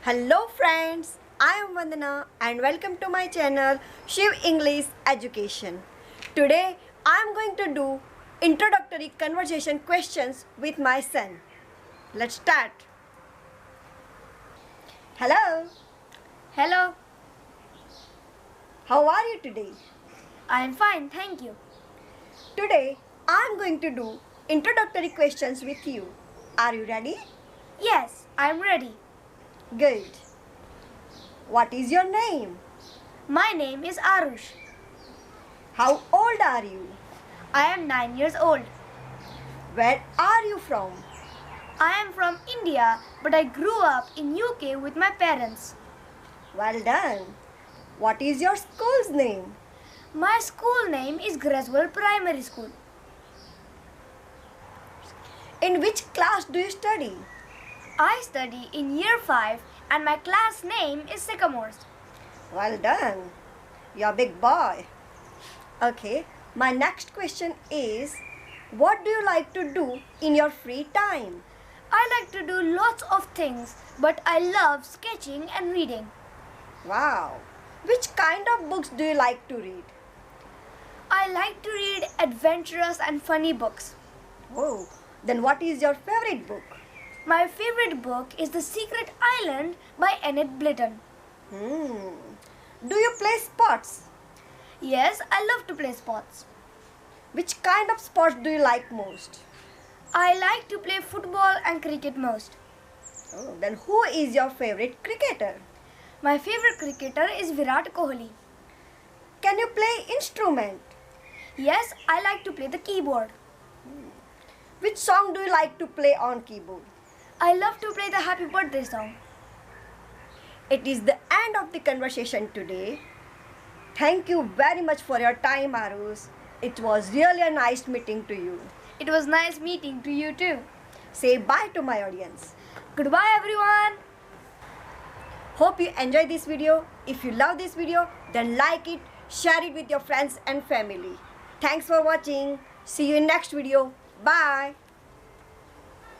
Hello friends, I am Vandana and welcome to my channel Shiv English Education. Today I am going to do introductory conversation questions with my son. Let's start. Hello, Hello, how are you today? I am fine, thank you. Today I am going to do introductory questions with you. Are you ready? Yes, I am ready. Good. What is your name? My name is Arush. How old are you? I am 9 years old. Where are you from? I am from India, but I grew up in UK with my parents. Well done. What is your school's name? My school name is Greswell Primary School. In which class do you study? I study in year 5 and my class name is Sycamores. Well done. You're a big boy. Okay, my next question is, what do you like to do in your free time? I like to do lots of things, but I love sketching and reading. Wow. Which kind of books do you like to read? I like to read adventurous and funny books. Oh, then what is your favorite book? My favorite book is The Secret Island by Enid Blyton. Do you play sports? Yes, I love to play sports. Which kind of sports do you like most? I like to play football and cricket most. Oh, then who is your favorite cricketer? My favorite cricketer is Virat Kohli. Can you play instrument? Yes, I like to play the keyboard. Which song do you like to play on keyboard? I love to play the Happy Birthday song. It is the end of the conversation today. Thank you very much for your time, Arus. It was really a nice meeting to you. It was nice meeting to you too. Say bye to my audience. Goodbye everyone. Hope you enjoy this video. If you love this video, then like it, share it with your friends and family. Thanks for watching. See you in next video. Bye.